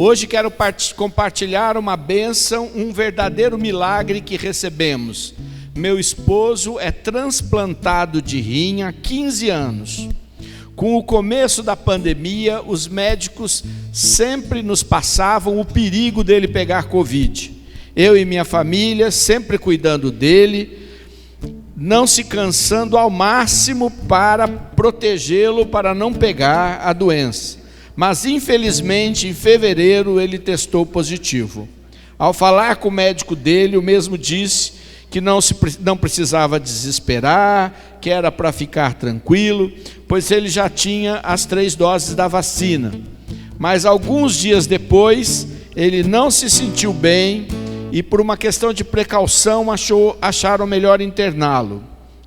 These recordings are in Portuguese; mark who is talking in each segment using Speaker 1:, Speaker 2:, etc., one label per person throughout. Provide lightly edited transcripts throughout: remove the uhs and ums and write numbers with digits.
Speaker 1: Hoje quero compartilhar uma bênção, um verdadeiro milagre que recebemos. Meu esposo é transplantado de rim há 15 anos. Com o começo da pandemia, os médicos sempre nos passavam o perigo dele pegar Covid. Eu e minha família sempre cuidando dele, não se cansando ao máximo para protegê-lo, para não pegar a doença. Mas infelizmente em fevereiro ele testou positivo. Ao falar com o médico dele, o mesmo disse que não precisava desesperar, que era para ficar tranquilo, pois ele já tinha as 3 doses da vacina. Mas alguns dias depois, ele não se sentiu bem e por uma questão de precaução acharam melhor interná-lo,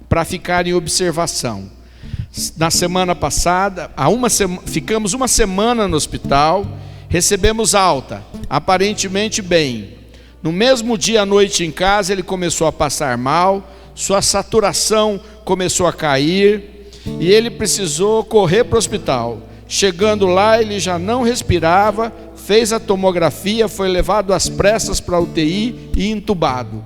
Speaker 1: para ficar em observação. Na semana passada, ficamos uma semana no hospital, recebemos alta, aparentemente bem. No mesmo dia à noite em casa, ele começou a passar mal, sua saturação começou a cair e ele precisou correr para o hospital. Chegando lá, ele já não respirava, fez a tomografia, foi levado às pressas para a UTI e entubado.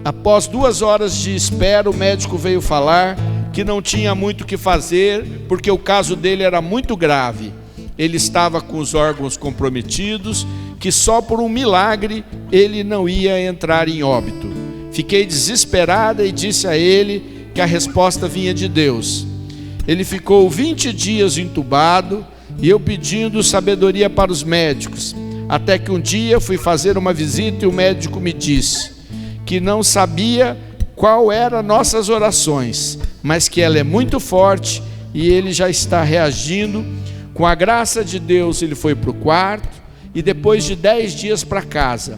Speaker 1: Após 2 horas de espera, o médico veio falar que não tinha muito o que fazer, porque o caso dele era muito grave. Ele estava com os órgãos comprometidos, que só por um milagre ele não ia entrar em óbito. Fiquei desesperada e disse a ele que a resposta vinha de Deus. Ele ficou 20 dias entubado e eu pedindo sabedoria para os médicos, até que um dia fui fazer uma visita e o médico me disse que não sabia qual eram nossas orações, mas que ela é muito forte e ele já está reagindo. Com a graça de Deus ele foi para o quarto e depois de 10 dias para casa.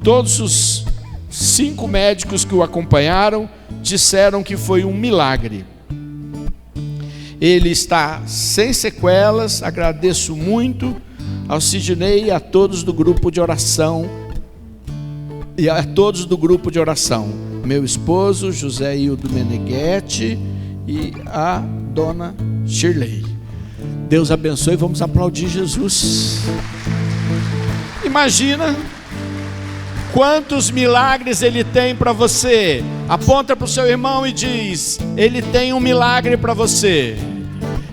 Speaker 1: Todos os 5 médicos que o acompanharam disseram que foi um milagre. Ele está sem sequelas. Agradeço muito ao Sidney e a todos do grupo de oração. Meu esposo, José Hildo Meneghetti, e a dona Shirley. Deus abençoe, vamos aplaudir Jesus. Imagina quantos milagres ele tem para você. Aponta para o seu irmão e diz: ele tem um milagre para você.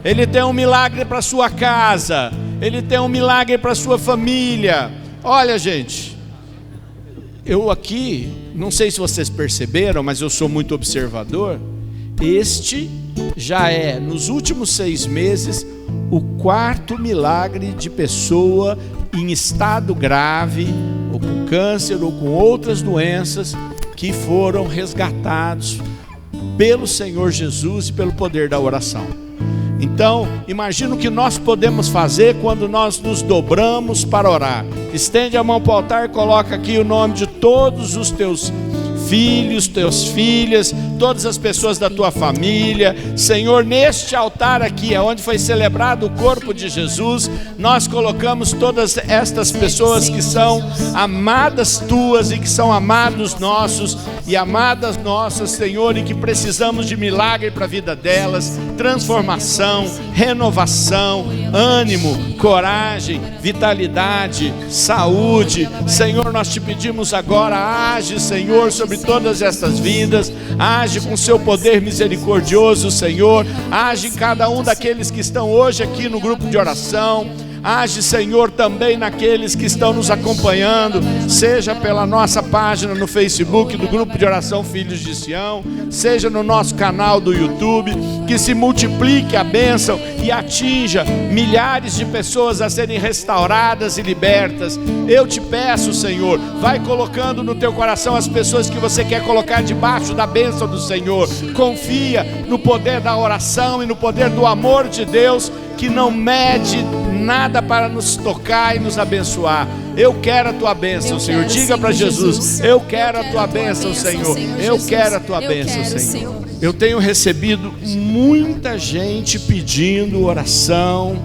Speaker 1: Ele tem um milagre para sua casa. Ele tem um milagre para sua família. Olha, gente, eu aqui, não sei se vocês perceberam, mas eu sou muito observador. Este já é, nos últimos 6 meses, o 4º milagre de pessoa em estado grave, ou com câncer, ou com outras doenças, que foram resgatados pelo Senhor Jesus e pelo poder da oração. Então, imagina o que nós podemos fazer quando nós nos dobramos para orar. Estende a mão para o altar e coloca aqui o nome de todos os teus filhos, teus filhas, todas as pessoas da tua família. Senhor, neste altar aqui, onde foi celebrado o corpo de Jesus, nós colocamos todas estas pessoas que são amadas tuas e que são amados nossos e amadas nossas, Senhor, e que precisamos de milagre para a vida delas, transformação, renovação, ânimo, coragem, vitalidade, saúde. Senhor, nós te pedimos agora, age, Senhor, sobre todas estas vidas, age com seu poder misericordioso, Senhor, age em cada um daqueles que estão hoje aqui no grupo de oração. Age, Senhor, também naqueles que estão nos acompanhando, seja pela nossa página no Facebook do Grupo de Oração Filhos de Sião, seja no nosso canal do YouTube, que se multiplique a bênção e atinja milhares de pessoas a serem restauradas e libertas. Eu te peço, Senhor, vai colocando no teu coração as pessoas que você quer colocar debaixo da bênção do Senhor. Confia no poder da oração e no poder do amor de Deus, que não mede nada para nos tocar e nos abençoar. Eu quero a tua bênção, Senhor. Diga para Jesus: eu quero a tua bênção, Senhor. Eu quero a tua bênção, Senhor. Eu tenho recebido muita gente pedindo oração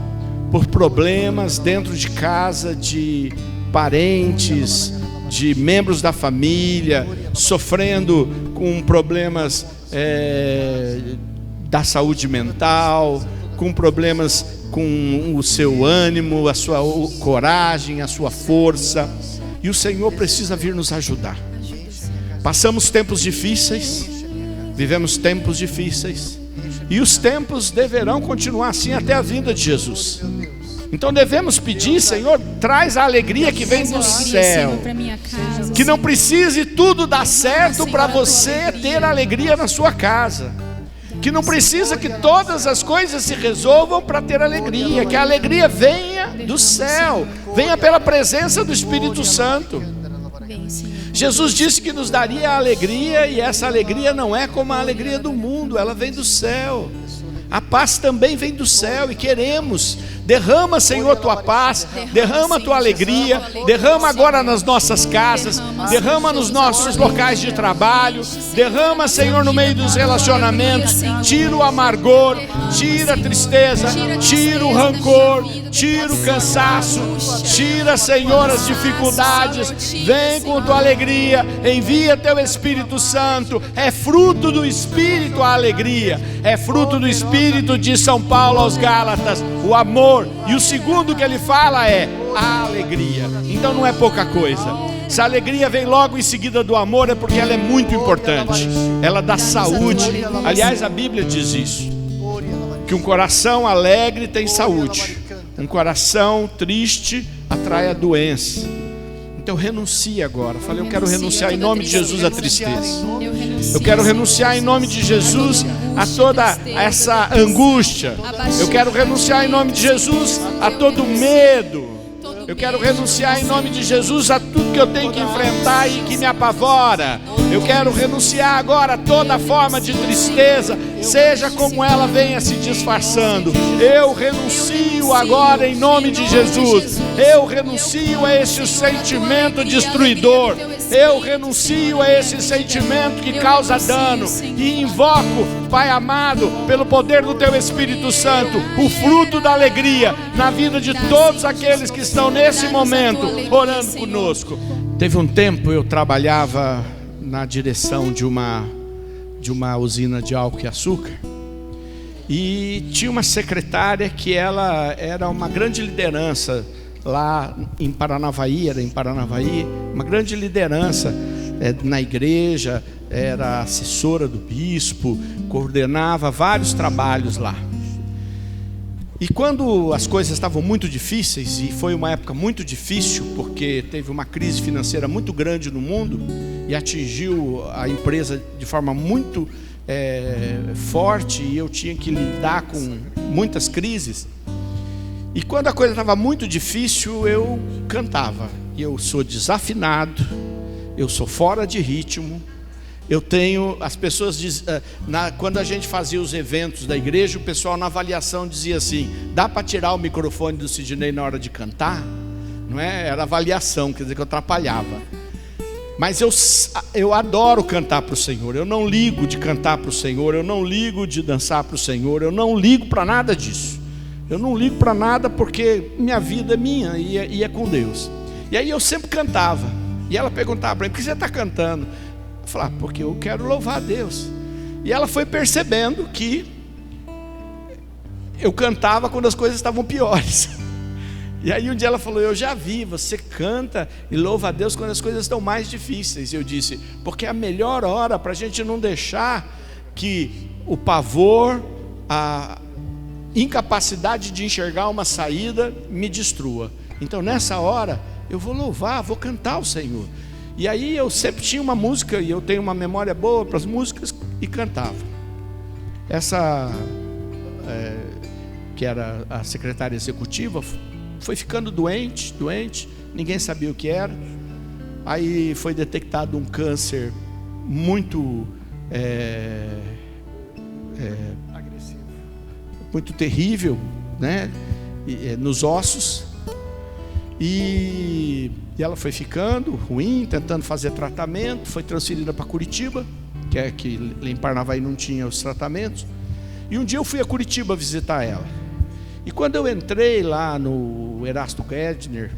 Speaker 1: por problemas dentro de casa, de parentes, de membros da família, sofrendo com problemas da saúde mental, com problemas com o seu ânimo, a sua coragem, a sua força. E o Senhor precisa vir nos ajudar. Passamos tempos difíceis, vivemos tempos difíceis, e os tempos deverão continuar assim até a vinda de Jesus. Então devemos pedir: Senhor, traz a alegria que vem do céu. Que não precise tudo dar certo para você ter alegria na sua casa. Que não precisa que todas as coisas se resolvam para ter alegria. Que a alegria venha do céu, venha pela presença do Espírito Santo. Jesus disse que nos daria a alegria, e essa alegria não é como a alegria do mundo, ela vem do céu. A paz também vem do céu e queremos. Derrama, Senhor, tua paz, derrama tua alegria, derrama agora nas nossas casas, derrama nos nossos locais de trabalho, derrama, Senhor, no meio dos relacionamentos. Tira o amargor, tira a tristeza, tira o rancor, tira o cansaço, tira, Senhor, as dificuldades. Vem com tua alegria, envia teu Espírito Santo. É fruto do Espírito a alegria, é fruto do Espírito, de São Paulo aos Gálatas, o amor. E o segundo que ele fala é a alegria. Então não é pouca coisa. Se a alegria vem logo em seguida do amor, é porque ela é muito importante. Ela dá saúde. Aliás, a Bíblia diz isso, que um coração alegre tem saúde, um coração triste atrai a doença. Então renuncie agora. Falei, eu quero renunciar em nome de Jesus à tristeza. Eu quero renunciar em nome de Jesus a toda essa angústia. Eu quero renunciar em nome de Jesus a todo medo. Eu quero renunciar em nome de Jesus a tudo que eu tenho que enfrentar e que me apavora. Eu quero renunciar agora a toda forma de tristeza, seja como ela venha se disfarçando. Eu renuncio agora em nome de Jesus. Eu renuncio a esse sentimento destruidor. Eu renuncio a esse sentimento que causa dano. E invoco, Pai amado, pelo poder do Teu Espírito Santo, o fruto da alegria na vida de todos aqueles que estão nesse momento orando conosco. Teve um tempo eu trabalhava na direção de uma usina de álcool e açúcar. E tinha uma secretária que ela era uma grande liderança lá em Paranavaí, uma grande liderança na igreja, era assessora do bispo, coordenava vários trabalhos lá. E quando as coisas estavam muito difíceis, e foi uma época muito difícil, porque teve uma crise financeira muito grande no mundo, e atingiu a empresa de forma muito forte, e eu tinha que lidar com muitas crises. E quando a coisa estava muito difícil, eu cantava. E eu sou desafinado, eu sou fora de ritmo. Eu tenho, as pessoas quando a gente fazia os eventos da igreja, o pessoal na avaliação dizia assim: dá para tirar o microfone do Sidney na hora de cantar? Não é? Era avaliação, quer dizer que eu atrapalhava. Mas eu adoro cantar para o Senhor. Eu não ligo de cantar para o Senhor, eu não ligo de dançar para o Senhor, eu não ligo para nada disso. Eu não ligo para nada, porque minha vida é minha e é com Deus. E aí eu sempre cantava. E ela perguntava para mim: por que você está cantando? Eu falava: porque eu quero louvar a Deus. E ela foi percebendo que eu cantava quando as coisas estavam piores. E aí um dia ela falou: eu já vi, você canta e louva a Deus quando as coisas estão mais difíceis. E eu disse: porque é a melhor hora para a gente não deixar que o pavor, a incapacidade de enxergar uma saída me destrua. Então nessa hora eu vou louvar, vou cantar ao Senhor. E aí eu sempre tinha uma música, e eu tenho uma memória boa para as músicas, e cantava. Essa que era a secretária executiva foi ficando doente, ninguém sabia o que era. Aí foi detectado um câncer muito agressivo, muito terrível, né? Nos ossos. E ela foi ficando ruim, tentando fazer tratamento. Foi transferida para Curitiba, que em Paranavaí não tinha os tratamentos. E um dia eu fui a Curitiba visitar ela. E quando eu entrei lá no Erasto Gedner,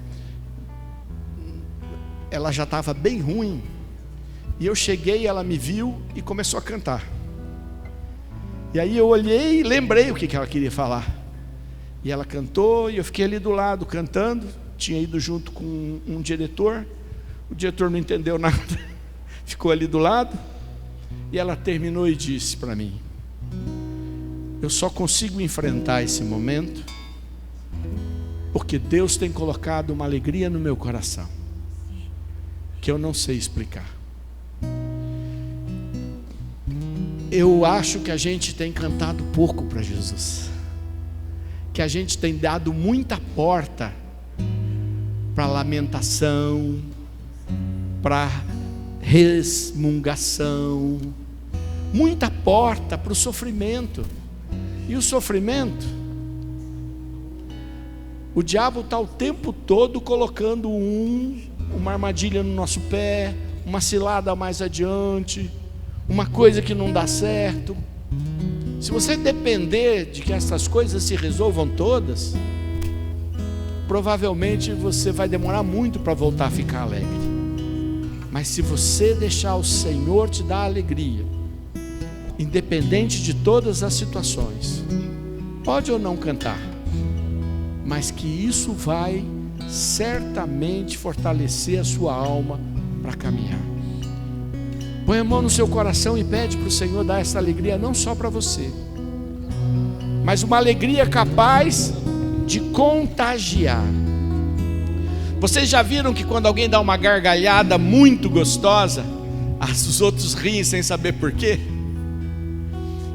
Speaker 1: ela já estava bem ruim. E eu cheguei, ela me viu e começou a cantar. E aí eu olhei e lembrei o que ela queria falar. E ela cantou e eu fiquei ali do lado cantando. Tinha ido junto com um diretor. O diretor não entendeu nada, ficou ali do lado. E ela terminou e disse para mim: eu só consigo enfrentar esse momento porque Deus tem colocado uma alegria no meu coração que eu não sei explicar. Eu acho que a gente tem cantado pouco para Jesus, que a gente tem dado muita porta para lamentação, para resmungação, muita porta para o sofrimento. E o sofrimento, o diabo está o tempo todo colocando uma armadilha no nosso pé, uma cilada mais adiante, uma coisa que não dá certo. Se você depender de que essas coisas se resolvam todas, provavelmente você vai demorar muito para voltar a ficar alegre. Mas se você deixar o Senhor te dar alegria, independente de todas as situações, pode ou não cantar, mas que isso vai certamente fortalecer a sua alma para caminhar. Põe a mão no seu coração e pede para o Senhor dar essa alegria, não só para você, mas uma alegria capaz de contagiar. Vocês já viram que quando alguém dá uma gargalhada muito gostosa, os outros riem sem saber por quê?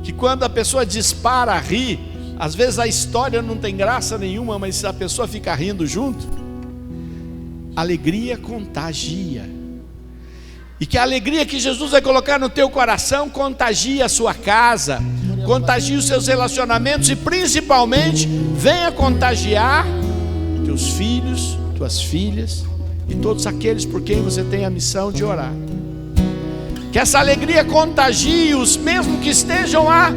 Speaker 1: Que quando a pessoa dispara a rir, às vezes a história não tem graça nenhuma, mas a pessoa fica rindo junto. Alegria contagia. E que a alegria que Jesus vai colocar no teu coração contagie a sua casa, contagie os seus relacionamentos e principalmente venha contagiar teus filhos, tuas filhas e todos aqueles por quem você tem a missão de orar. Que essa alegria contagie-os, mesmo que estejam a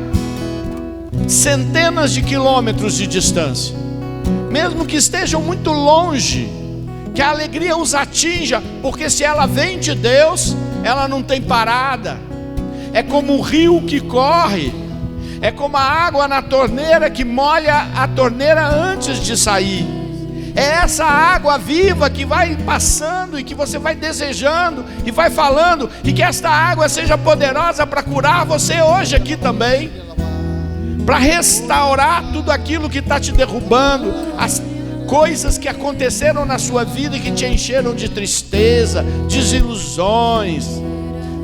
Speaker 1: centenas de quilômetros de distância, mesmo que estejam muito longe, que a alegria os atinja, porque se ela vem de Deus, ela não tem parada. É como o rio que corre, é como a água na torneira que molha a torneira antes de sair. É essa água viva que vai passando e que você vai desejando e vai falando, e que esta água seja poderosa para curar você hoje aqui também, para restaurar tudo aquilo que está te derrubando, as coisas que aconteceram na sua vida e que te encheram de tristeza, desilusões,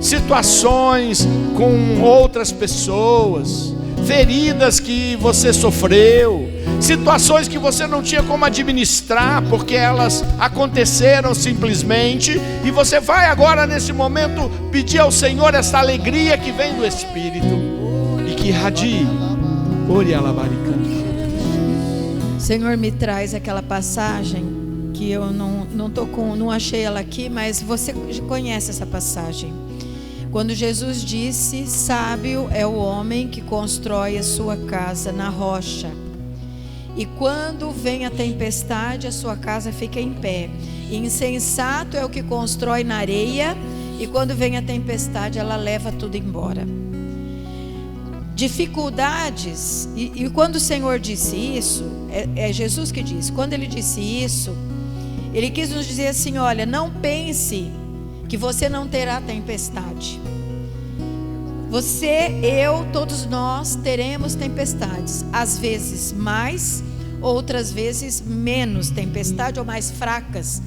Speaker 1: situações com outras pessoas, feridas que você sofreu, situações que você não tinha como administrar, porque elas aconteceram simplesmente, e você vai agora nesse momento pedir ao Senhor essa alegria que vem do Espírito e que irradie.
Speaker 2: Senhor, me traz aquela passagem que eu não achei ela aqui, mas você conhece essa passagem. Quando Jesus disse: sábio é o homem que constrói a sua casa na rocha, e quando vem a tempestade, a sua casa fica em pé. Insensato é o que constrói na areia, e quando vem a tempestade, ela leva tudo embora. Dificuldades, e quando o Senhor disse isso, é Jesus que disse, quando Ele disse isso, Ele quis nos dizer assim: olha, não pense que você não terá tempestade. Você, eu, todos nós teremos tempestades, às vezes mais, outras vezes menos tempestade ou mais fracas,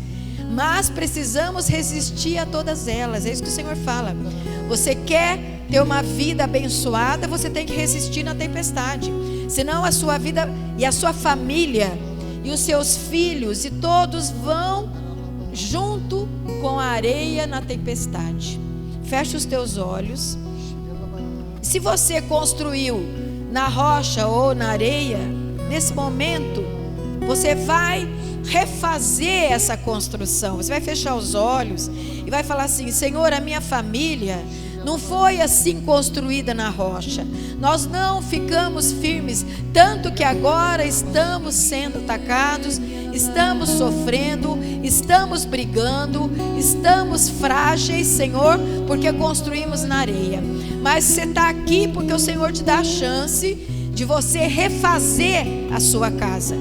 Speaker 2: mas precisamos resistir a todas elas. É isso que o Senhor fala. Você quer ter uma vida abençoada, você tem que resistir na tempestade, senão a sua vida e a sua família e os seus filhos e todos vão junto com a areia na tempestade. Fecha os teus olhos. Se você construiu na rocha ou na areia, nesse momento você vai refazer essa construção. Você vai fechar os olhos e vai falar assim: Senhor, a minha família não foi assim construída na rocha. Nós não ficamos firmes, tanto que agora estamos sendo atacados, estamos sofrendo, estamos brigando, estamos frágeis, Senhor, porque construímos na areia. Mas você está aqui porque o Senhor te dá a chance de você refazer a sua casa.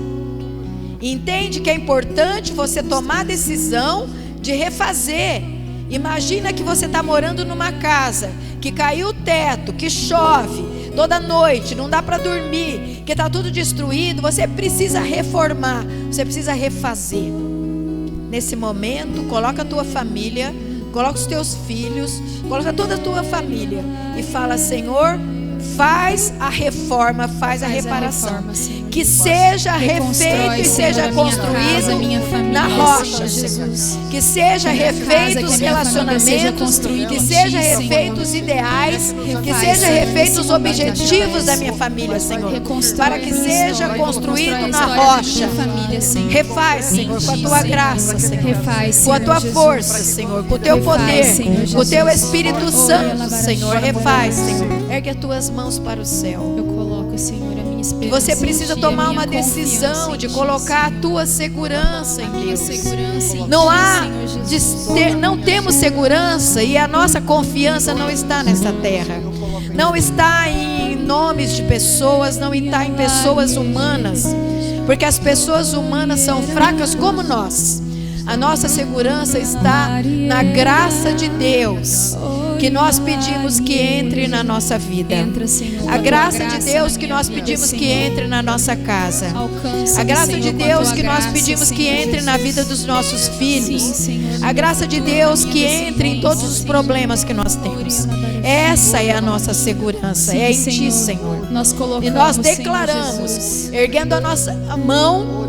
Speaker 2: Entende que é importante você tomar a decisão de refazer. Imagina que você está morando numa casa que caiu o teto, que chove toda noite, não dá para dormir, que está tudo destruído. Você precisa reformar, você precisa refazer. Nesse momento, coloca a tua família, coloca os teus filhos, coloca toda a tua família e fala: Senhor, faz a reforma, faz a reparação, que seja refeito e seja construído na rocha, que seja refeito os relacionamentos, que seja refeito os ideais, que seja refeito os objetivos da minha família, Senhor, para que seja construído na rocha. Refaz, Senhor, com a tua graça, Senhor, com a tua força, Senhor, com o teu poder, com o teu Espírito Santo, Senhor. Refaz, Senhor. Ergue as tuas mãos para o céu.
Speaker 3: Eu coloco, Senhor, a minha esperança.
Speaker 2: Você precisa tomar uma
Speaker 3: confiança
Speaker 2: decisão de colocar a tua segurança em Deus. Não temos segurança e a nossa confiança não está nessa terra. Não está em nomes de pessoas, não está em pessoas humanas, porque as pessoas humanas são fracas como nós. A nossa segurança está na graça de Deus, que nós pedimos que entre na nossa vida. A graça de Deus que nós pedimos que entre na nossa casa. A graça de Deus que nós pedimos que entre na vida dos nossos filhos. A graça de Deus que entre em todos os problemas que nós temos. Essa é a nossa segurança, é em Ti, Senhor. E nós declaramos, erguendo a nossa mão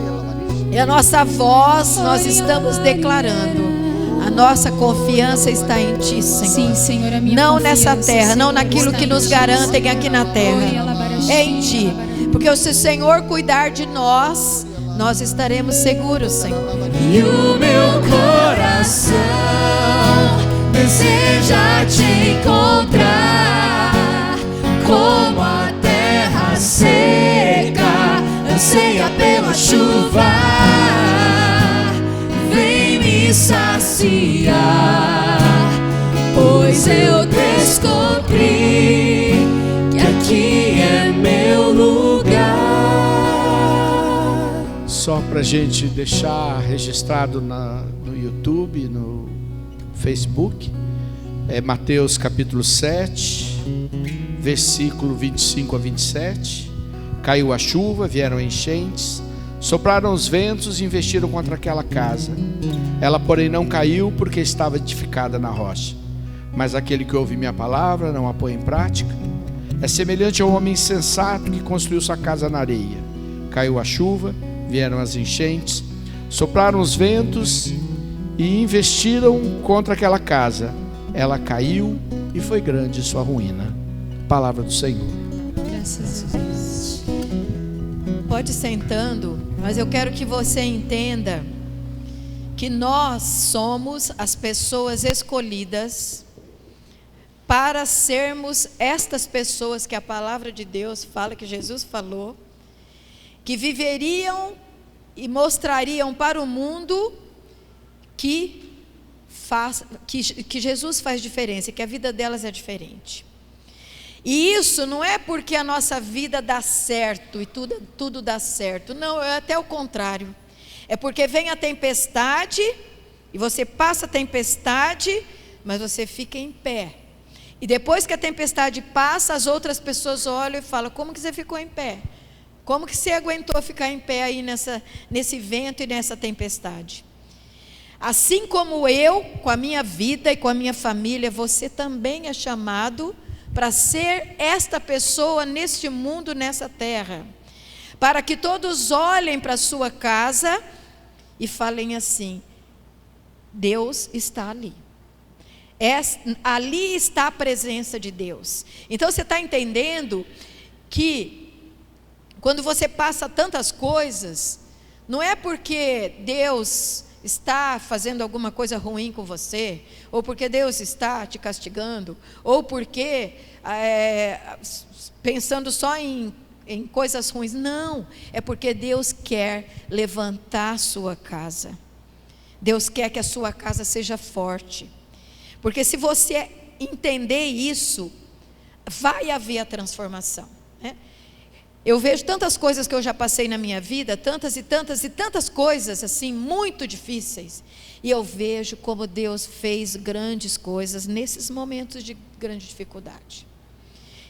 Speaker 2: e a nossa voz, nós estamos declarando: a nossa confiança está em Ti, Senhor.
Speaker 3: Sim, Senhor, a minha
Speaker 2: não
Speaker 3: confiança,
Speaker 2: nessa terra, não naquilo que nos garantem aqui na terra. É em Ti. Porque se o Senhor cuidar de nós, nós estaremos seguros, Senhor.
Speaker 4: E o meu coração deseja Te encontrar, como a terra seca anseia pela chuva. Vem me saciar, pois eu descobri que aqui é meu lugar.
Speaker 1: Só para a gente deixar registrado no YouTube, no Facebook, é Mateus capítulo 7, versículo 25 a 27. Caiu a chuva, vieram enchentes, sopraram os ventos e investiram contra aquela casa. Ela, porém, não caiu porque estava edificada na rocha. Mas aquele que ouve minha palavra, não a põe em prática, é semelhante ao homem insensato que construiu sua casa na areia. Caiu a chuva, vieram as enchentes, sopraram os ventos e investiram contra aquela casa. Ela caiu e foi grande sua ruína. Palavra do Senhor.
Speaker 3: Graças a Deus.
Speaker 2: Pode ir sentando, mas eu quero que você entenda que nós somos as pessoas escolhidas para sermos estas pessoas que a palavra de Deus fala, que Jesus falou, que viveriam e mostrariam para o mundo que Jesus faz diferença, que a vida delas é diferente. E isso não é porque a nossa vida dá certo e tudo dá certo. Não, é até o contrário. É porque vem a tempestade e você passa a tempestade, mas você fica em pé. E depois que a tempestade passa, as outras pessoas olham e falam: como que você ficou em pé? Como que você aguentou ficar em pé aí nesse vento e nessa tempestade? Assim como eu, com a minha vida e com a minha família, você também é chamado para ser esta pessoa neste mundo, nessa terra, para que todos olhem para a sua casa e falem assim: Deus está ali. Ali está a presença de Deus. Então você está entendendo que quando você passa tantas coisas, não é porque Deus está fazendo alguma coisa ruim com você, ou porque Deus está te castigando, ou porque pensando só em coisas ruins. Não, é porque Deus quer levantar a sua casa. Deus quer que a sua casa seja forte. Porque se você entender isso, vai haver a transformação, né? Eu vejo tantas coisas que eu já passei na minha vida, tantas e tantas e tantas coisas assim, muito difíceis. E eu vejo como Deus fez grandes coisas nesses momentos de grande dificuldade.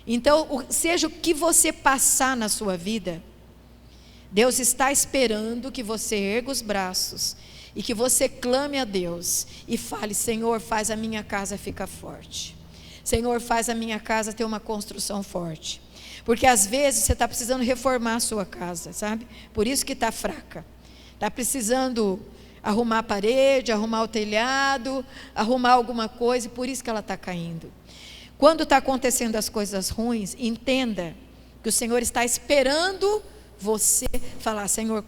Speaker 2: Então, seja o que você passar na sua vida, Deus está esperando que você erga os braços e que você clame a Deus e fale: Senhor, faz a minha casa ficar forte. Senhor, faz a minha casa ter uma construção forte. Porque às vezes você está precisando reformar a sua casa, sabe? Por isso que está fraca. Está precisando arrumar a parede, arrumar o telhado, arrumar alguma coisa, e por isso que ela está caindo. Quando está acontecendo as coisas ruins, entenda que o Senhor está esperando você falar: Senhor,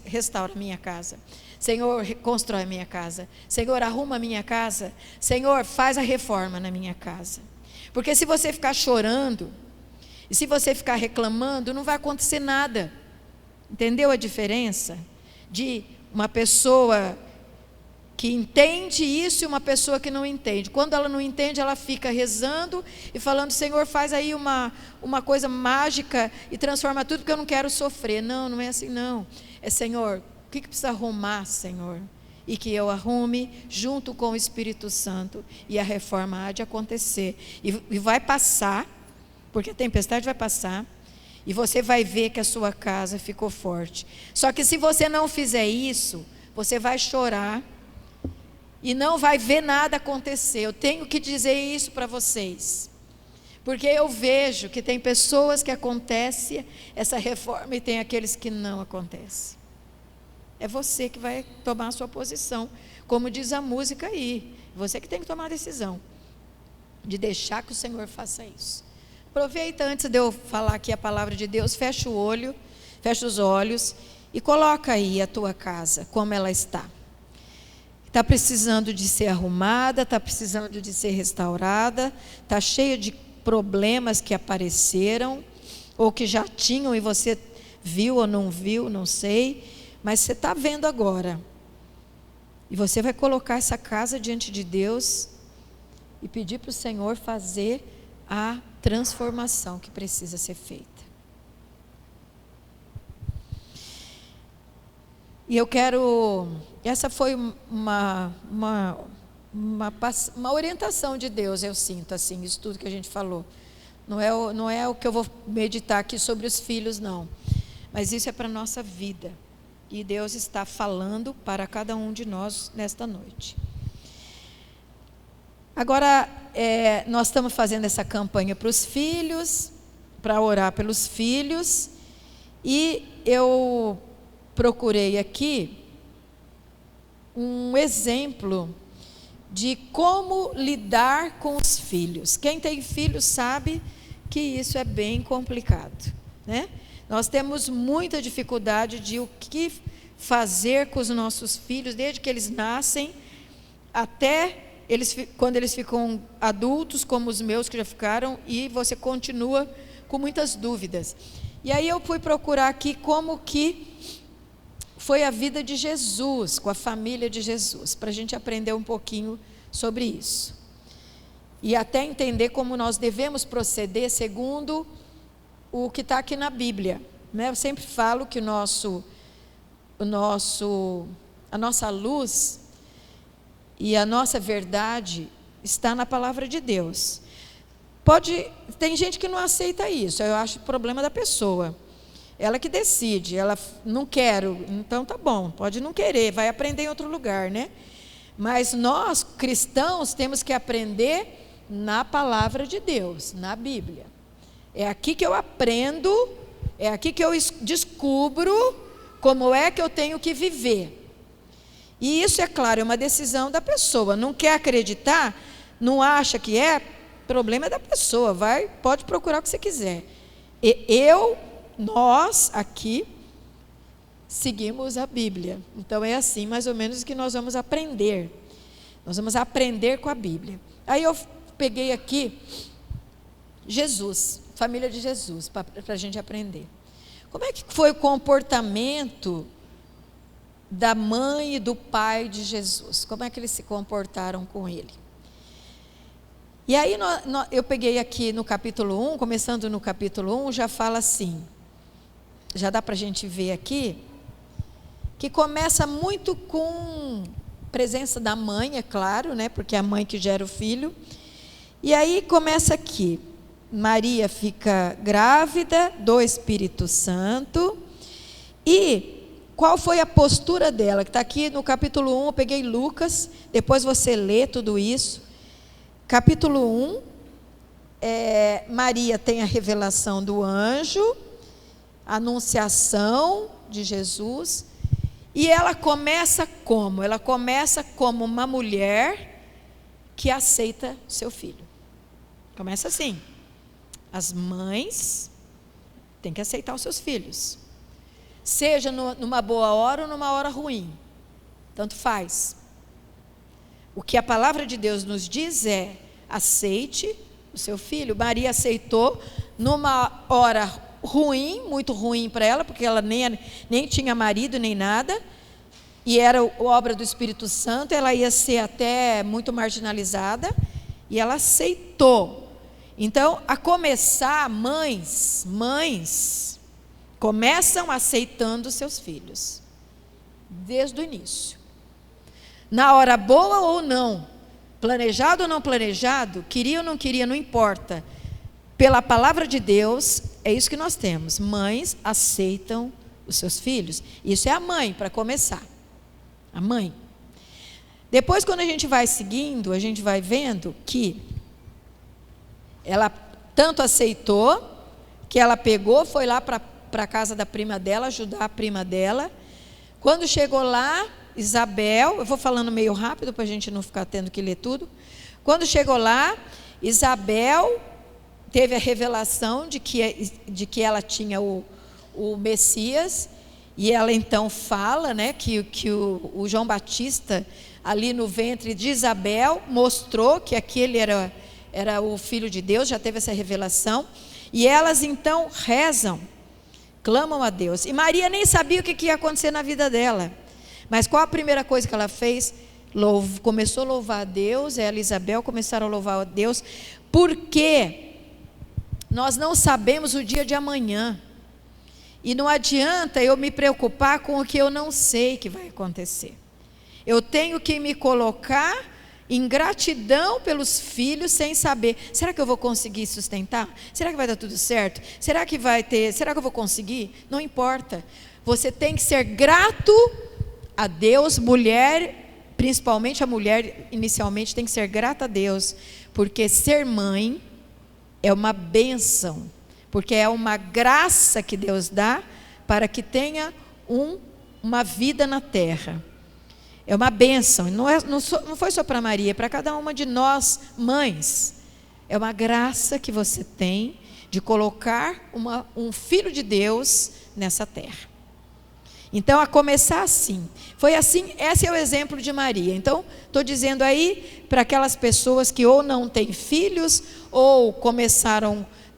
Speaker 2: restaura a minha casa. Senhor, reconstrói a minha casa. Senhor, arruma a minha casa. Senhor, faz a reforma na minha casa. Porque se você ficar chorando, e se você ficar reclamando, não vai acontecer nada. Entendeu a diferença de uma pessoa que entende isso e uma pessoa que não entende? Quando ela não entende, ela fica rezando e falando: Senhor, faz aí uma coisa mágica e transforma tudo, porque eu não quero sofrer. Não, não é assim não. É: Senhor, o que precisa arrumar, Senhor? E que eu arrume junto com o Espírito Santo, e a reforma há de acontecer. E vai passar, porque a tempestade vai passar, e você vai ver que a sua casa ficou forte. Só que se você não fizer isso, você vai chorar e não vai ver nada acontecer. Eu tenho que dizer isso para vocês, porque eu vejo que tem pessoas que acontece essa reforma e tem aqueles que não acontece. É você que vai tomar a sua posição, como diz a música aí. Você que tem que tomar a decisão de deixar que o Senhor faça isso. Aproveita, antes de eu falar aqui a palavra de Deus, fecha o olho, fecha os olhos e coloca aí a tua casa, como ela está. Está precisando de ser arrumada, está precisando de ser restaurada, está cheia de problemas que apareceram, ou que já tinham e você viu ou não viu, não sei, mas você está vendo agora. E você vai colocar essa casa diante de Deus e pedir para o Senhor fazer a transformação que precisa ser feita. E eu quero, essa foi uma orientação de Deus, eu sinto assim, isso tudo que a gente falou. Não é o que eu vou meditar aqui sobre os filhos, não. Mas isso é para a nossa vida. E Deus está falando para cada um de nós nesta noite. Agora, nós estamos fazendo essa campanha para os filhos, para orar pelos filhos, e eu procurei aqui um exemplo de como lidar com os filhos. Quem tem filhos sabe que isso é bem complicado, né? Nós temos muita dificuldade de o que fazer com os nossos filhos, desde que eles nascem até quando eles ficam adultos, como os meus que já ficaram, e você continua com muitas dúvidas. E aí eu fui procurar aqui como que foi a vida de Jesus, com a família de Jesus, para a gente aprender um pouquinho sobre isso. E até entender como nós devemos proceder segundo o que está aqui na Bíblia, né? Eu sempre falo que a nossa luz e a nossa verdade está na palavra de Deus. Tem gente que não aceita isso, eu acho problema da pessoa. Ela que decide, ela não quero, então tá bom, pode não querer, vai aprender em outro lugar, né? Mas nós, cristãos, temos que aprender na palavra de Deus, na Bíblia. É aqui que eu aprendo, é aqui que eu descubro como é que eu tenho que viver. E isso, é claro, é uma decisão da pessoa. Não quer acreditar, não acha que problema é da pessoa. Pode procurar o que você quiser. Nós aqui seguimos a Bíblia. Então é assim mais ou menos que nós vamos aprender. Nós vamos aprender com a Bíblia. Aí eu peguei aqui Jesus, família de Jesus, para a gente aprender. Como é que foi o comportamento da mãe e do pai de Jesus? Como é que eles se comportaram com ele? E aí eu peguei aqui no capítulo 1, começando no capítulo 1, já fala assim: já dá para a gente ver aqui, que começa muito com presença da mãe, é claro, né? Porque é a mãe que gera o filho. E aí começa aqui, Maria fica grávida do Espírito Santo. E qual foi a postura dela? Que está aqui no capítulo 1, eu peguei Lucas, depois você lê tudo isso. Capítulo 1, Maria tem a revelação do anjo, a anunciação de Jesus, e ela começa como? Ela começa como uma mulher que aceita seu filho. Começa assim. As mães têm que aceitar os seus filhos. Seja numa boa hora ou numa hora ruim. Tanto faz. O que a palavra de Deus nos diz é: aceite o seu filho. Maria aceitou numa hora ruim, muito ruim para ela, porque ela nem tinha marido nem nada, e era obra do Espírito Santo, ela ia ser até muito marginalizada, e ela aceitou. Então, a começar, mães começam aceitando seus filhos, desde o início. Na hora boa ou não, planejado ou não planejado, queria ou não queria, não importa. Pela palavra de Deus, é isso que nós temos. Mães aceitam os seus filhos. Isso é a mãe, para começar. A mãe. Depois, quando a gente vai seguindo, a gente vai vendo que ela tanto aceitou, que ela pegou, foi lá para a casa da prima dela, ajudar a prima dela. Quando chegou lá, Isabel, eu vou falando meio rápido para a gente não ficar tendo que ler tudo. Quando chegou lá, Isabel teve a revelação de que ela tinha o Messias, e ela então fala, né, que o João Batista, ali no ventre de Isabel, mostrou que aquele era o Filho de Deus, já teve essa revelação, e elas então rezam, clamam a Deus. E Maria nem sabia o que ia acontecer na vida dela, mas qual a primeira coisa que ela fez? Começou a louvar a Deus. Ela e Isabel começaram a louvar a Deus, porque nós não sabemos o dia de amanhã, e não adianta eu me preocupar com o que eu não sei que vai acontecer. Eu tenho que me colocar em gratidão pelos filhos, sem saber, será que eu vou conseguir sustentar? Será que vai dar tudo certo? Será que eu vou conseguir? Não importa, você tem que ser grato a Deus. Mulher, principalmente a mulher, inicialmente tem que ser grata a Deus, porque ser mãe é uma bênção, porque é uma graça que Deus dá para que tenha uma vida na terra. É uma bênção, não foi só para Maria, é para cada uma de nós, mães. É uma graça que você tem de colocar um filho de Deus nessa terra. Então, a começar assim, foi assim, esse é o exemplo de Maria. Então, estou dizendo aí para aquelas pessoas que ou não têm filhos, ou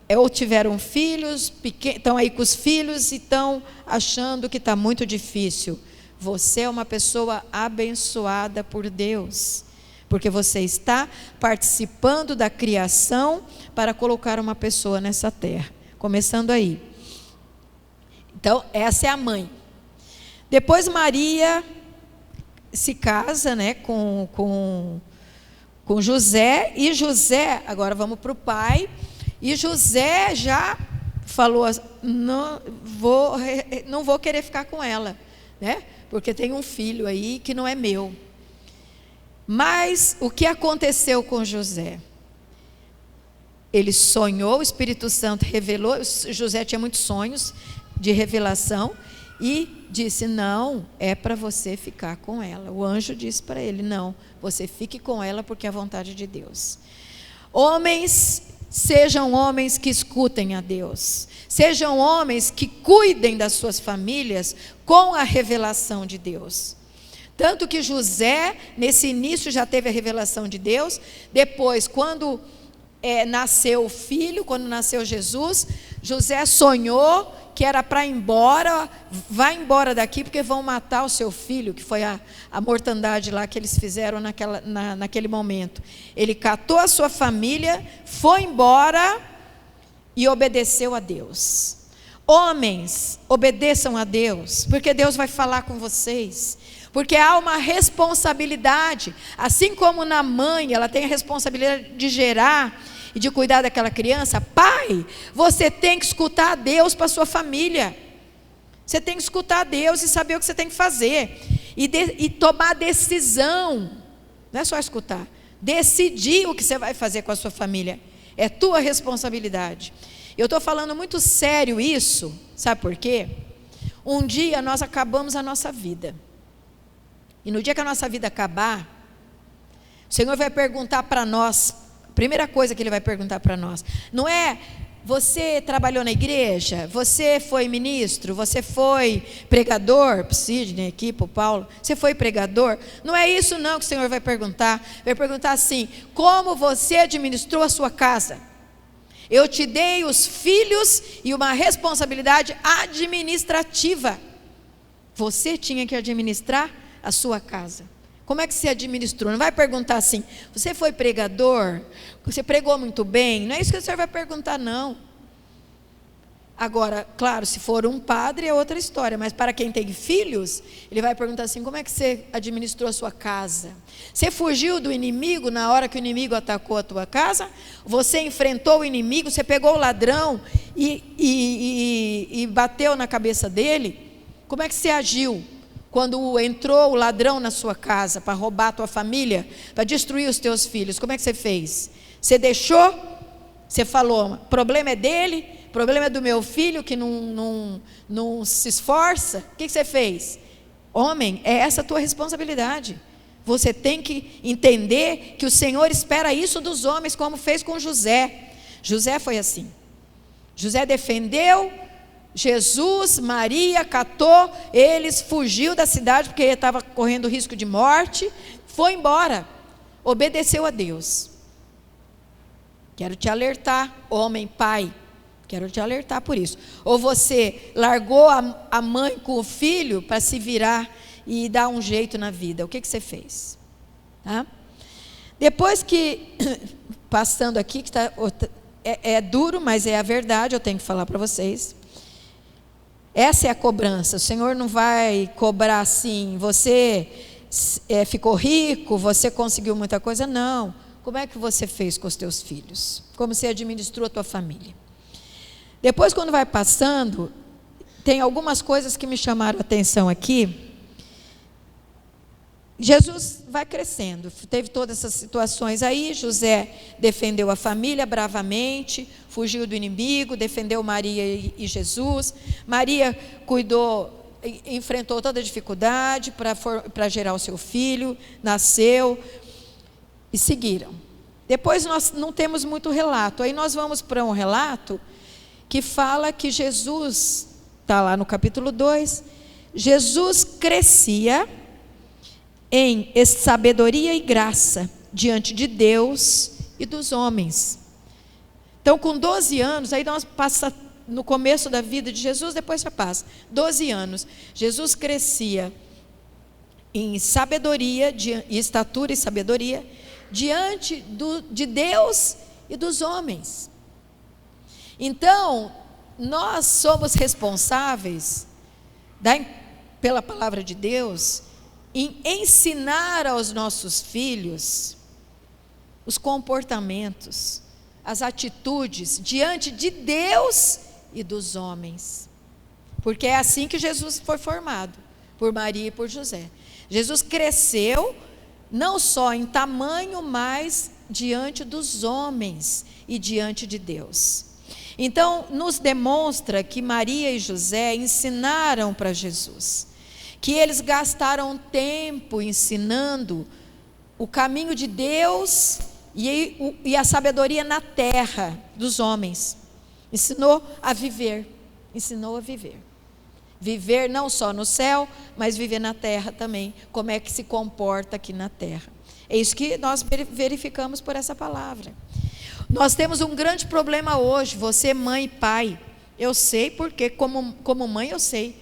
Speaker 2: ou tiveram filhos, estão aí com os filhos e estão achando que está muito difícil. Você é uma pessoa abençoada por Deus, porque você está participando da criação para colocar uma pessoa nessa terra. Começando aí. Então, essa é a mãe. Depois Maria se casa, né, com José, e José, agora vamos para o pai, e José já falou, não vou querer ficar com ela, né, porque tem um filho aí que não é meu. Mas o que aconteceu com José? Ele sonhou, o Espírito Santo revelou, José tinha muitos sonhos de revelação, e disse, não, é para você ficar com ela. O anjo disse para ele, não, você fique com ela porque é a vontade de Deus. Homens, sejam homens que escutem a Deus. Sejam homens que cuidem das suas famílias com a revelação de Deus. Tanto que José, nesse início, já teve a revelação de Deus. Depois, quando nasceu o filho, quando nasceu Jesus, José sonhou que era para ir embora, vai embora daqui porque vão matar o seu filho, que foi a mortandade lá que eles fizeram naquele momento. Ele catou a sua família, foi embora e obedeceu a Deus. Homens, obedeçam a Deus, porque Deus vai falar com vocês. Porque há uma responsabilidade, assim como na mãe, ela tem a responsabilidade de gerar e de cuidar daquela criança. Pai, você tem que escutar a Deus para a sua família. Você tem que escutar a Deus e saber o que você tem que fazer. E tomar decisão. Não é só escutar. Decidir o que você vai fazer com a sua família. É tua responsabilidade. Eu estou falando muito sério isso. Sabe por quê? Um dia nós acabamos a nossa vida. E no dia que a nossa vida acabar, o Senhor vai perguntar para nós, a primeira coisa que Ele vai perguntar para nós, não é, você trabalhou na igreja, você foi ministro, você foi pregador, para o Sidney aqui, para o Paulo, você foi pregador, não é isso não que o Senhor vai perguntar assim, como você administrou a sua casa? Eu te dei os filhos e uma responsabilidade administrativa, você tinha que administrar a sua casa. Como é que você administrou? Não vai perguntar assim, você foi pregador? Você pregou muito bem? Não é isso que o Senhor vai perguntar, não. Agora, claro, se for um padre é outra história, mas para quem tem filhos, Ele vai perguntar assim, como é que você administrou a sua casa? Você fugiu do inimigo na hora que o inimigo atacou a tua casa? Você enfrentou o inimigo, você pegou o ladrão e bateu na cabeça dele? Como é que você agiu? Quando entrou o ladrão na sua casa para roubar a tua família, para destruir os teus filhos, como é que você fez? Você deixou? Você falou, o problema é dele, o problema é do meu filho que não se esforça? O que você fez? Homem, é essa a tua responsabilidade. Você tem que entender que o Senhor espera isso dos homens, como fez com José. José foi assim. José defendeu Jesus, Maria, catou eles, fugiu da cidade porque estava correndo risco de morte, foi embora, obedeceu a Deus. Quero te alertar, homem, pai, quero te alertar por isso. Ou você largou a mãe com o filho para se virar e dar um jeito na vida, o que você fez? Tá? Depois que, passando aqui, que é duro, mas é a verdade, eu tenho que falar para vocês. Essa é a cobrança. O Senhor não vai cobrar assim, você ficou rico, você conseguiu muita coisa, não. Como é que você fez com os teus filhos? Como você administrou a tua família? Depois, quando vai passando, tem algumas coisas que me chamaram a atenção aqui. Jesus vai crescendo, teve todas essas situações aí. José defendeu a família bravamente, fugiu do inimigo, defendeu Maria e Jesus. Maria cuidou, enfrentou toda a dificuldade para gerar o seu filho, nasceu e seguiram. Depois nós não temos muito relato, aí nós vamos para um relato que fala que Jesus, está lá no capítulo 2, Jesus crescia em sabedoria e graça diante de Deus e dos homens. Então, com 12 anos, aí nós passamos no começo da vida de Jesus, depois já passa, 12 anos, Jesus crescia em sabedoria, e estatura e sabedoria, diante de Deus e dos homens. Então, nós somos responsáveis, pela palavra de Deus, em ensinar aos nossos filhos os comportamentos, as atitudes diante de Deus e dos homens, porque é assim que Jesus foi formado, por Maria e por José. Jesus cresceu não só em tamanho, mas diante dos homens e diante de Deus. Então, nos demonstra que Maria e José ensinaram para Jesus, que eles gastaram tempo ensinando o caminho de Deus e a sabedoria na terra dos homens. Ensinou a viver. Viver não só no céu, mas viver na terra também. Como é que se comporta aqui na terra. É isso que nós verificamos por essa palavra. Nós temos um grande problema hoje, você mãe e pai. Eu sei porque como mãe eu sei.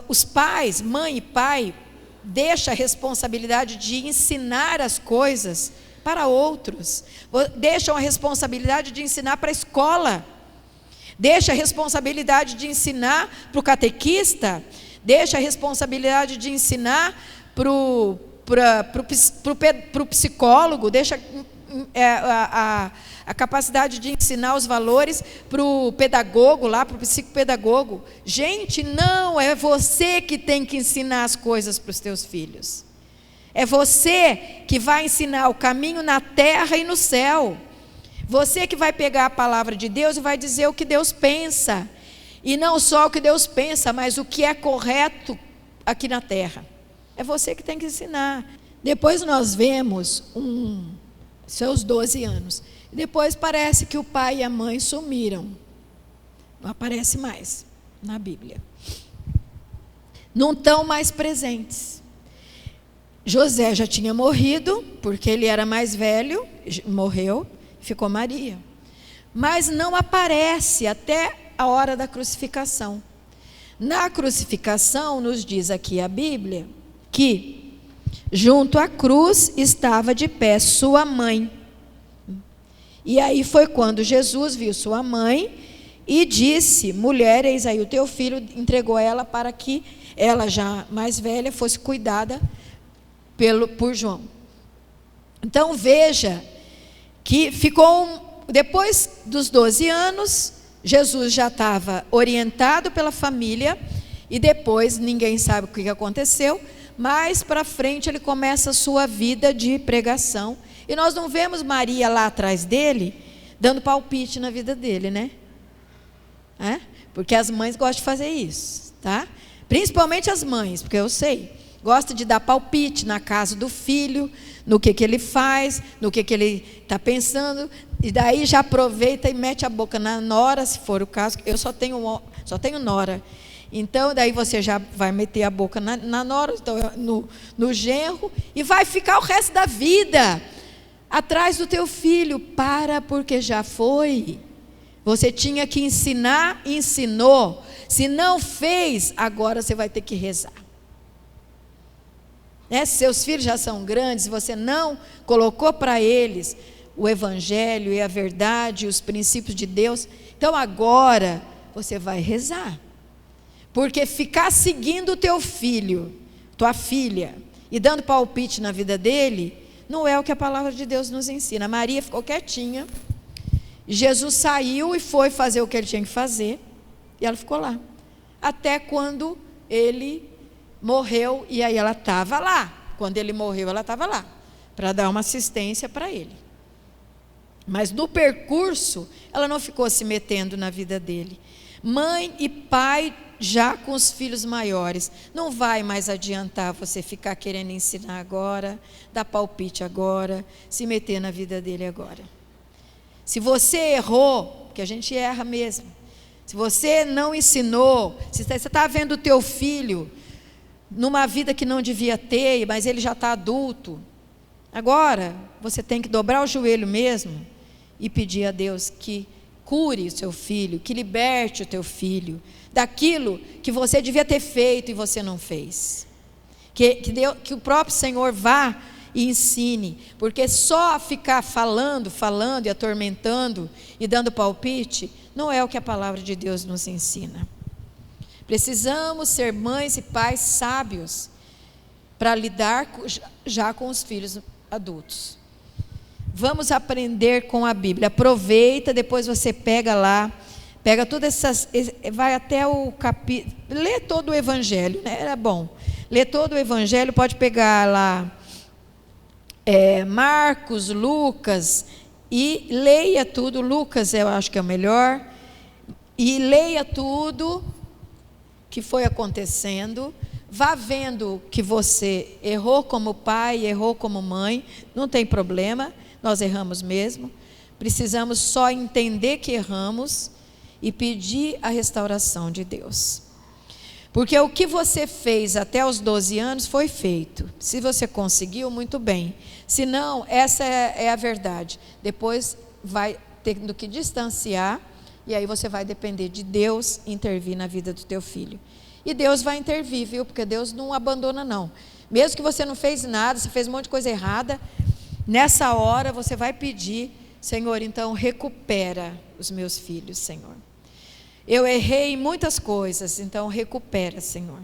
Speaker 2: Os pais, mãe e pai, deixam a responsabilidade de ensinar as coisas para outros, deixam a responsabilidade de ensinar para a escola. Deixa a responsabilidade de ensinar para o catequista, deixa a responsabilidade de ensinar para o psicólogo, deixa a capacidade de ensinar os valores para o pedagogo lá, para o psicopedagogo. Gente, não, é você que tem que ensinar as coisas para os teus filhos. É você que vai ensinar o caminho na terra e no céu. Você que vai pegar a palavra de Deus e vai dizer o que Deus pensa. E não só o que Deus pensa, mas o que é correto aqui na terra. É você que tem que ensinar. Depois nós vemos seus 12 anos. Depois parece que o pai e a mãe sumiram. Não aparece mais na Bíblia. Não estão mais presentes. José já tinha morrido, porque ele era mais velho, morreu, ficou Maria. Mas não aparece até a hora da crucificação. Na crucificação, nos diz aqui a Bíblia, que junto à cruz estava de pé sua mãe. E aí foi quando Jesus viu sua mãe e disse: mulher, eis aí o teu filho, entregou ela para que ela, já mais velha, fosse cuidada por João. Então veja que depois dos 12 anos, Jesus já estava orientado pela família, e depois ninguém sabe o que aconteceu. Mais para frente ele começa a sua vida de pregação, e nós não vemos Maria lá atrás dele dando palpite na vida dele, né? Porque as mães gostam de fazer isso, tá? Principalmente as mães, porque eu sei, gosta de dar palpite na casa do filho, no que ele faz, no que ele está pensando, e daí já aproveita e mete a boca na nora, se for o caso. Eu só tenho nora. Então, daí você já vai meter a boca na nora, então, no genro, e vai ficar o resto da vida atrás do teu filho. Porque já foi. Você tinha que ensinar, ensinou. Se não fez, agora você vai ter que rezar. Se seus filhos já são grandes, você não colocou para eles o Evangelho e a verdade, os princípios de Deus, então agora você vai rezar. Porque ficar seguindo o teu filho, tua filha, e dando palpite na vida dele, não é o que a palavra de Deus nos ensina. Maria ficou quietinha, Jesus saiu e foi fazer o que ele tinha que fazer, e ela ficou lá, até quando ele morreu, e aí ela estava lá. Quando ele morreu, ela estava lá, para dar uma assistência para ele. Mas no percurso, ela não ficou se metendo na vida dele. Mãe e pai, já com os filhos maiores, não vai mais adiantar você ficar querendo ensinar agora, dar palpite agora, se meter na vida dele agora. Se você errou, porque a gente erra mesmo, se você não ensinou, se você está vendo o teu filho numa vida que não devia ter, mas ele já está adulto, agora você tem que dobrar o joelho mesmo e pedir a Deus que cure o seu filho, que liberte o teu filho daquilo que você devia ter feito e você não fez. Que o próprio Senhor vá e ensine, porque só ficar falando e atormentando e dando palpite não é o que a palavra de Deus nos ensina. Precisamos ser mães e pais sábios para lidar já com os filhos adultos. Vamos aprender com a Bíblia. Aproveita, depois você pega lá, pega todas essas, vai até o capítulo, lê todo o Evangelho, né? Era bom. Lê todo o Evangelho, pode pegar lá Marcos, Lucas, e leia tudo. Lucas eu acho que é o melhor. E leia tudo que foi acontecendo, vá vendo que você errou como pai, errou como mãe, não tem problema, nós erramos mesmo, precisamos só entender que erramos e pedir a restauração de Deus. Porque o que você fez até os 12 anos foi feito. Se você conseguiu, muito bem. Se não, essa é a verdade. Depois vai tendo que distanciar, e aí você vai depender de Deus intervir na vida do teu filho. E Deus vai intervir, viu? Porque Deus não abandona, não. Mesmo que você não fez nada, você fez um monte de coisa errada, nessa hora você vai pedir: Senhor, então recupera os meus filhos, Senhor. Eu errei em muitas coisas, então recupera, Senhor.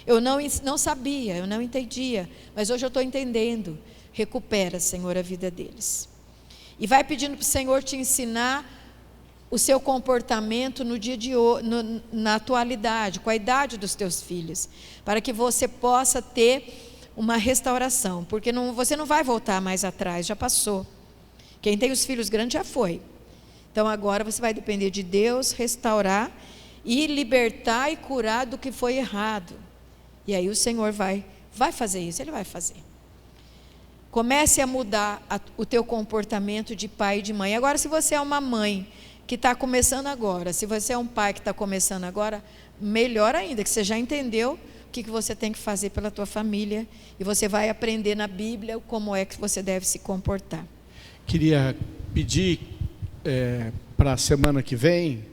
Speaker 2: Eu não sabia, eu não entendia, mas hoje eu estou entendendo. Recupera, Senhor, a vida deles. E vai pedindo para o Senhor te ensinar o seu comportamento no dia de hoje, na atualidade, com a idade dos teus filhos, para que você possa ter uma restauração, porque você não vai voltar mais atrás, já passou. Quem tem os filhos grandes já foi. Então agora você vai depender de Deus restaurar e libertar e curar do que foi errado. E aí o Senhor vai fazer isso, Ele vai fazer. Comece a mudar o teu comportamento de pai e de mãe. Agora, se você é uma mãe que está começando agora, se você é um pai que está começando agora, melhor ainda, que você já entendeu o que você tem que fazer pela tua família, e você vai aprender na Bíblia como é que você deve se comportar.
Speaker 1: Queria pedir para a semana que vem,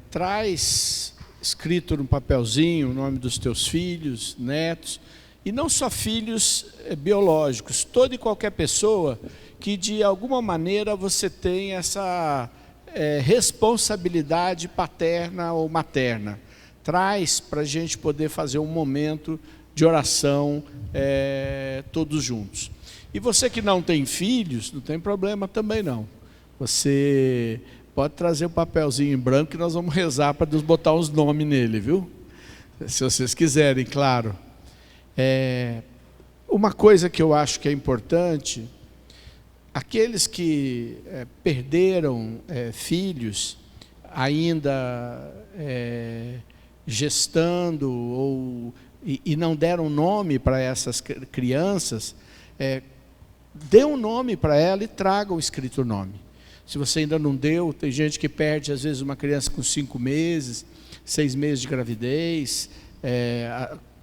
Speaker 1: traz escrito no papelzinho o nome dos teus filhos, netos, e não só filhos biológicos, toda e qualquer pessoa que de alguma maneira você tem essa responsabilidade paterna ou materna. Traz para a gente poder fazer um momento de oração todos juntos. E você que não tem filhos, não tem problema também não. Você pode trazer um papelzinho em branco que nós vamos rezar para Deus botar uns nomes nele, viu? Se vocês quiserem, claro. Uma coisa que eu acho que é importante, aqueles que perderam filhos ainda gestando e não deram nome para essas crianças, dê um nome para ela e traga o escrito nome. Se você ainda não deu, tem gente que perde às vezes uma criança com 5 meses, 6 meses de gravidez,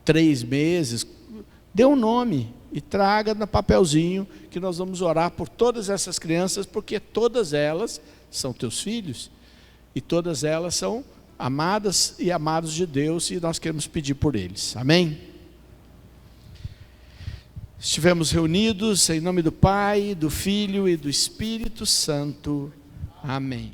Speaker 1: 3 meses, dê um nome e traga no papelzinho que nós vamos orar por todas essas crianças, porque todas elas são teus filhos e todas elas são amadas e amados de Deus, e nós queremos pedir por eles. Amém? Estivemos reunidos em nome do Pai, do Filho e do Espírito Santo. Amém.